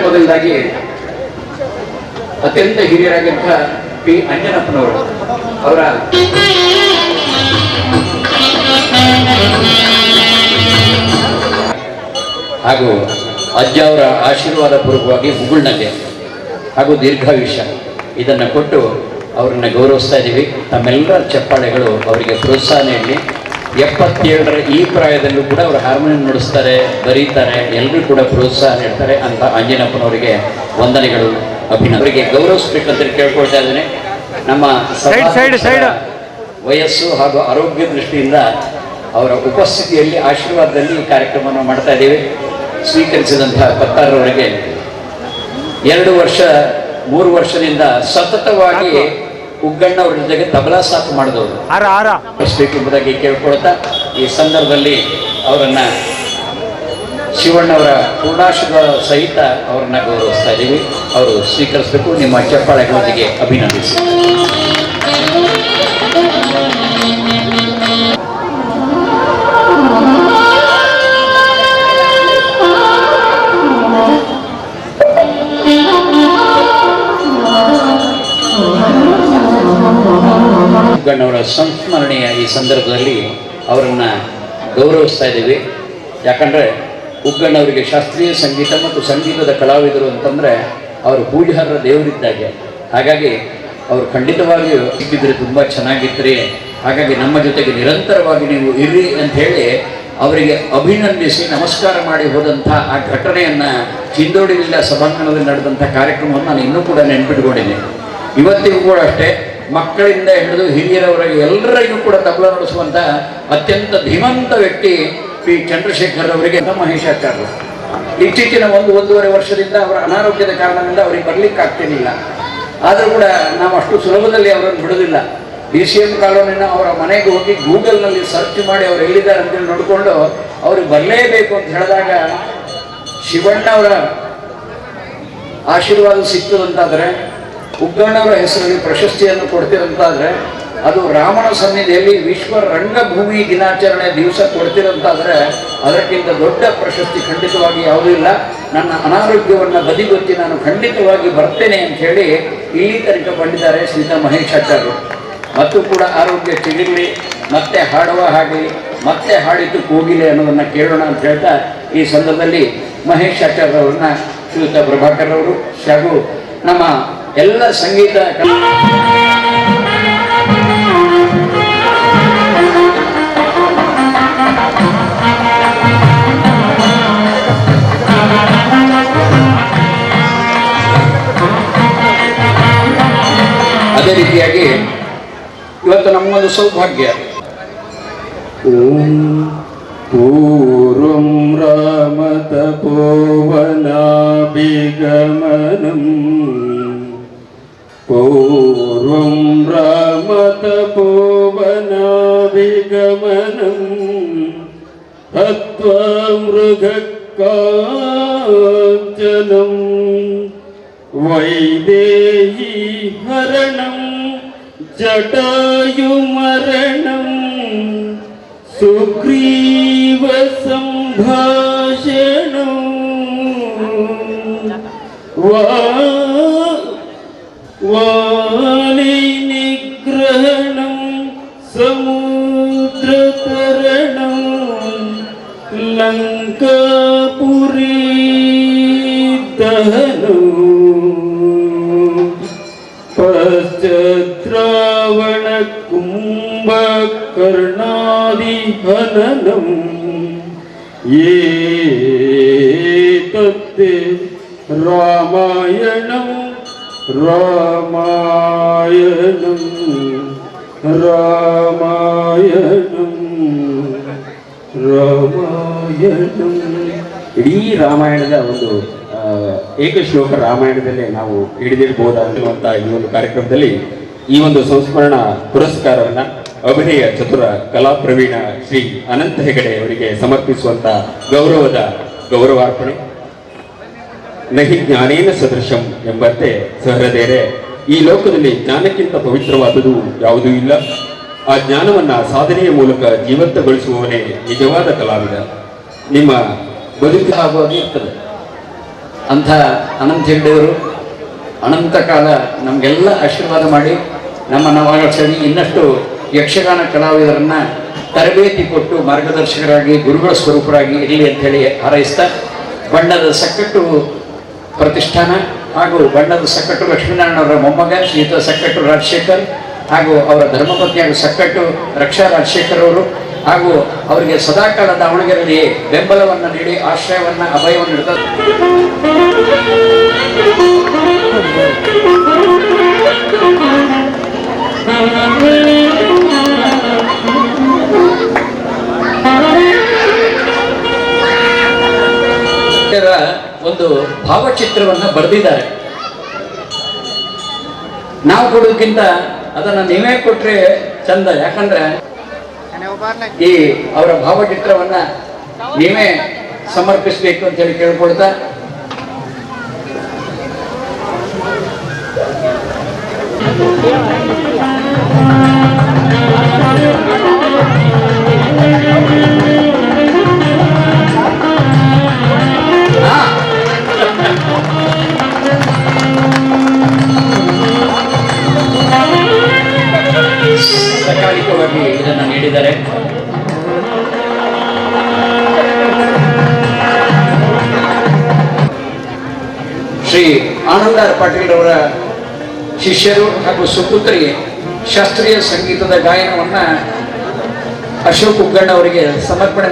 ಮೊದಲದಾಗಿ ಅತ್ಯಂತ ಹಿರಿಯರಾಗಿದ್ದ ಪಿ ಅಂಜನಪ್ಪನವರು ಅವರ ಹಾಗೂ ಅಜ್ಜ ಅವರ ಆಶೀರ್ವಾದ ಪೂರ್ವಕವಾಗಿ ಮುಗುಳ್ನಗೆ ಹಾಗೂ ದೀರ್ಘಾಯುಷ್ಯ ಇದನ್ನು ಕೊಟ್ಟು ಅವರನ್ನು ಗೌರವಿಸ್ತಾ ಇದ್ದೀವಿ. ತಮ್ಮೆಲ್ಲರ ಚಪ್ಪಾಳೆಗಳು ಅವರಿಗೆ ಪ್ರೋತ್ಸಾಹ ನೀಡಲಿ. 77ರ ಈ ಪ್ರಾಯದಲ್ಲೂ ಕೂಡ ಅವರು ಹಾರ್ಮೋನಿಯಂ ನುಡಿಸ್ತಾರೆ, ಬರೀತಾರೆ, ಎಲ್ಲರೂ ಕೂಡ ಪ್ರೋತ್ಸಾಹ ನೀಡ್ತಾರೆ ಅಂತ ಅಂಜನಪ್ಪನವರಿಗೆ ವಂದನೆಗಳು, ಅಭಿನಂದನೆ. ಅವರಿಗೆ ಗೌರವಿಸ್ಬೇಕಂತ ಕೇಳ್ಕೊಳ್ತಾ ಇದ್ದೇನೆ. ನಮ್ಮ ವಯಸ್ಸು ಹಾಗೂ ಆರೋಗ್ಯ ದೃಷ್ಟಿಯಿಂದ ಅವರ ಉಪಸ್ಥಿತಿಯಲ್ಲಿ ಆಶೀರ್ವಾದದಲ್ಲಿ ಈ ಕಾರ್ಯಕ್ರಮವನ್ನು ಮಾಡ್ತಾ ಇದ್ದೀವಿ. ಸ್ವೀಕರಿಸಿದಂತಹ ಕತ್ತಾರವರಿಗೆ 2 ವರ್ಷ 3 ವರ್ಷದಿಂದ ಸತತವಾಗಿ ಉಗ್ಗಣ್ಣ ಅವರ ಜೊತೆಗೆ ತಬಲಾ ಸಾಥ್ ಮಾಡಿದವರು ಎಂಬುದಾಗಿ ಕೇಳ್ಕೊಳ್ತಾ ಈ ಸಂದರ್ಭದಲ್ಲಿ ಅವರನ್ನ ಶಿವಣ್ಣವರ ಪೂರ್ಣಾಶೀರ್ವಾದ ಸಹಿತ ಅವರನ್ನ ಗೌರವಿಸ್ತಾ ಇದ್ದೀವಿ. ಅವರು ಸ್ವೀಕರಿಸಬೇಕು. ನಿಮ್ಮ ಚಪ್ಪಾಳೆಗಳೊಂದಿಗೆ ಅಭಿನಂದಿಸಿ. ಉಗ್ಗಣ್ಣವರ ಸಂಸ್ಮರಣೆಯ ಈ ಸಂದರ್ಭದಲ್ಲಿ ಅವರನ್ನು ಗೌರವಿಸ್ತಾ ಇದ್ದೀವಿ. ಯಾಕಂದರೆ ಉಗ್ಗಣ್ಣವರಿಗೆ ಶಾಸ್ತ್ರೀಯ ಸಂಗೀತ ಮತ್ತು ಸಂಗೀತದ ಕಲಾವಿದರು ಅಂತಂದರೆ ಅವರು ಪೂಜಾರರ ದೇವರಿದ್ದಾಗೆ. ಹಾಗಾಗಿ ಅವರು ಖಂಡಿತವಾಗಿಯೂ ಸಿಕ್ಕಿದ್ರೆ ತುಂಬ ಚೆನ್ನಾಗಿದ್ರಿ. ಹಾಗಾಗಿ ನಮ್ಮ ಜೊತೆಗೆ ನಿರಂತರವಾಗಿ ನೀವು ಇರ್ರಿ ಅಂತ ಹೇಳಿ ಅವರಿಗೆ ಅಭಿನಂದಿಸಿ ನಮಸ್ಕಾರ ಮಾಡಿ ಹೋದಂಥ ಆ ಘಟನೆಯನ್ನು ಚಿಂದೋಡಿಲಿಲ್ಲ ಸಭಾಂಗಣದಲ್ಲಿ ನಡೆದಂಥ ಕಾರ್ಯಕ್ರಮವನ್ನು ನಾನು ಇನ್ನೂ ಕೂಡ ನೆನ್ಪಿಟ್ಕೊಂಡಿದ್ದೀನಿ. ಇವತ್ತಿಗೂ ಕೂಡ ಅಷ್ಟೇ ಮಕ್ಕಳಿಂದ ಹಿಡಿದು ಹಿರಿಯರವರೆಗೆ ಎಲ್ಲರಿಗೂ ಕೂಡ ತಬಲ ನುಡಿಸುವಂಥ ಅತ್ಯಂತ ಧೀಮಂತ ವ್ಯಕ್ತಿ ಪಿ ಚಂದ್ರಶೇಖರ್ ಅವರಿಗೆ ಮಹೇಶಾಚಾರ್ಯರು. ಇತ್ತೀಚಿನ 1-1.5 ವರ್ಷದಿಂದ ಅವರ ಅನಾರೋಗ್ಯದ ಕಾರಣದಿಂದ ಅವರಿಗೆ ಬರ್ಲಿಕ್ಕೆ ಆಗ್ತಿರಲಿಲ್ಲ. ಆದರೂ ಕೂಡ ನಾವು ಅಷ್ಟು ಸುಲಭದಲ್ಲಿ ಅವರನ್ನು ಬಿಡೋದಿಲ್ಲ. DCM ಕಾಲೋನಿನ ಅವರ ಮನೆಗೆ ಹೋಗಿ ಗೂಗಲ್ನಲ್ಲಿ ಸರ್ಚ್ ಮಾಡಿ ಅವ್ರು ಎಲ್ಲಿದ್ದಾರೆ ಅಂತೇಳಿ ನೋಡಿಕೊಂಡು ಅವ್ರಿಗೆ ಬರಲೇಬೇಕು ಅಂತ ಹೇಳಿದಾಗ ಶಿವಣ್ಣವರ ಆಶೀರ್ವಾದ ಸಿಗ್ತದಂತಾದರೆ, ಉಗ್ಗಣ್ಣವರ ಹೆಸರಲ್ಲಿ ಪ್ರಶಸ್ತಿಯನ್ನು ಕೊಡ್ತಿರಂತಾದರೆ, ಅದು ರಾಮನ ಸನ್ನಿಧಿಯಲ್ಲಿ ವಿಶ್ವ ರಂಗಭೂಮಿ ದಿನಾಚರಣೆ ದಿವಸ ಕೊಡ್ತಿರಂತಾದರೆ ಅದಕ್ಕಿಂತ ದೊಡ್ಡ ಪ್ರಶಸ್ತಿ ಖಂಡಿತವಾಗಿ ಯಾವುದೂ ಇಲ್ಲ. ನನ್ನ ಅನಾರೋಗ್ಯವನ್ನು ಬದಿಗೊತ್ತಿ ನಾನು ಖಂಡಿತವಾಗಿ ಬರ್ತೇನೆ ಅಂತ ಹೇಳಿ ಇಲ್ಲಿ ತನಕ ಬಂದಿದ್ದಾರೆ ಶ್ರೀತಾ ಮಹೇಶಾಚಾರ್ಯರು. ಮತ್ತು ಕೂಡ ಆರೋಗ್ಯ ಚಿಗಿರಲಿ, ಮತ್ತೆ ಹಾಡುವ ಹಾಗೆ ಮತ್ತೆ ಹಾಡಿದ್ದು ಕೂಗಿಲೆ ಅನ್ನೋದನ್ನು ಕೇಳೋಣ ಅಂತ ಹೇಳ್ತಾ ಈ ಸಂದರ್ಭದಲ್ಲಿ ಮಹೇಶಾಚಾರ್ಯರವ್ರನ್ನ ಶ್ರೀಯುತ ಪ್ರಭಾಕರ್ ಅವರು ಹಾಗೂ ನಮ್ಮ ಎಲ್ಲ ಸಂಗೀತ ಅದೇ ರೀತಿಯಾಗಿ ಇವತ್ತು ನಮ್ಮೊಂದು ಸೌಭಾಗ್ಯ. ಪೂರ್ವಂ ರಾಮತಪೋವನಾಭಿಗಮನಂ ಪೂರ್ವಂ ರಾಮತಪೋವನಾಭಿಗಮನಂ ಹತ್ವಾ ಮೃಗಕಾಂಚನಂ ವೈದೇಹಿ ಹರಣಂ ಜಟಾಯುಮರಣಂ ಸುಗ್ರೀವ ಸಂಭಾಷಣಂ ವಾಲಿ ನಿಗ್ರಹಣಂ ಸಮುದ್ರತರಣಂ ಲಂಕಾಪುರಿ ದಹನಂ ಪಶ್ಚಾದ್ರಾವಣ ಕುಂಭಕರ್ಣಾದಿ ಹನನಂ ಏತತ್ತೇ ರಾಮಾಯಣಂ ರಾಮಾಯಣಂ ರಾಮಾಯಣಂ ರಾಮಾಯಣಂ. ಇಡೀ ರಾಮಾಯಣದ ಒಂದು ಏಕಶ್ಲೋಕ ರಾಮಾಯಣದಲ್ಲೇ ನಾವು ಹಿಡಿದಿಡಬಹುದಾಗಿರುವಂಥ ಈ ಒಂದು ಕಾರ್ಯಕ್ರಮದಲ್ಲಿ ಈ ಒಂದು ಸಂಸ್ಮರಣಾ ಪುರಸ್ಕಾರವನ್ನು ಅಭಿನಯ ಚತುರ ಕಲಾ ಪ್ರವೀಣ ಶ್ರೀ ಅನಂತ ಹೆಗಡೆ ಅವರಿಗೆ ಸಮರ್ಪಿಸುವಂಥ ಗೌರವದ ಗೌರವಾರ್ಪಣೆ. ನಹಿ ಜ್ಞಾನೇನ ಸದೃಶಂ ಎಂಬಂತೆ ಸಹೃದಯರೇ, ಈ ಲೋಕದಲ್ಲಿ ಜ್ಞಾನಕ್ಕಿಂತ ಪವಿತ್ರವಾದುದು ಯಾವುದೂ ಇಲ್ಲ. ಆ ಜ್ಞಾನವನ್ನು ಸಾಧನೆಯ ಮೂಲಕ ಜೀವಂತಗೊಳಿಸುವವನೇ ನಿಜವಾದ ಕಲಾವಿದ. ನಿಮ್ಮ ಬದುಕು ಆಗೋದು ಇರ್ತದೆ. ಅಂಥ ಅನಂತ ಹೆಗ್ಡೆಯವರು ಅನಂತ ಕಾಲ ನಮಗೆಲ್ಲ ಆಶೀರ್ವಾದ ಮಾಡಿ ನಮ್ಮನ್ನು ಒಳಗಡಿಸಿ ಇನ್ನಷ್ಟು ಯಕ್ಷಗಾನ ಕಲಾವಿದರನ್ನು ತರಬೇತಿ ಕೊಟ್ಟು ಮಾರ್ಗದರ್ಶಕರಾಗಿ ಗುರುಗಳ ಸ್ವರೂಪರಾಗಿ ಇರಲಿ ಅಂಥೇಳಿ ಹಾರೈಸ್ತಾ ಬಣ್ಣದ ಸಕ್ಕಟ್ಟು ಪ್ರತಿಷ್ಠಾನ ಹಾಗೂ ಬಣ್ಣದ ಸಕ್ಕಟ್ಟು ಲಕ್ಷ್ಮೀನಾರಾಯಣ ಅವರ ಮೊಮ್ಮಗ ಶ್ರೀಯುತ ಸಕ್ಕಟ್ಟು ರಾಜಶೇಖರ್ ಹಾಗೂ ಅವರ ಧರ್ಮಪತ್ನಿಯಾಗಿ ಸಕ್ಕಟ್ಟು ರಕ್ಷಾ ರಾಜಶೇಖರ್ ಅವರು ಹಾಗೂ ಅವರಿಗೆ ಸದಾಕಾಲ ದಾವಣಗೆರೆಯಲ್ಲಿ ಬೆಂಬಲವನ್ನು ನೀಡಿ ಆಶ್ರಯವನ್ನು ಅಭಯವನ್ನು ನೀಡುತ್ತಾರೆ. ಒಂದು ಭಾವಚಿತ್ರವನ್ನು ಬರೆದಿದ್ದಾರೆ. ನಾವು ಕೊಡೋದಕ್ಕಿಂತ ಅದನ್ನು ನೀವೇ ಕೊಟ್ರೆ ಚಂದ. ಯಾಕಂದ್ರೆ ಈ ಅವರ ಭಾವಚಿತ್ರವನ್ನ ನೀವೇ ಸಮರ್ಪಿಸಬೇಕು ಅಂತ ಹೇಳಿ ಕೇಳ್ಕೊಳ್ತಾ ಸಕಾಲಿಕವಾಗಿ ಇದನ್ನು ನೀಡಿದ್ದಾರೆ. ಶ್ರೀ ಆನಂದ ಪಾಟೀಲ್ ಅವರ ಶಿಷ್ಯರು ಹಾಗೂ ಸುಪುತ್ರಿ ಶಾಸ್ತ್ರೀಯ ಸಂಗೀತದ ಗಾಯನವನ್ನ ಅಶೋಕ್ ಉಗ್ಗಣ್ಣ ಅವರಿಗೆ ಸಮರ್ಪಣೆ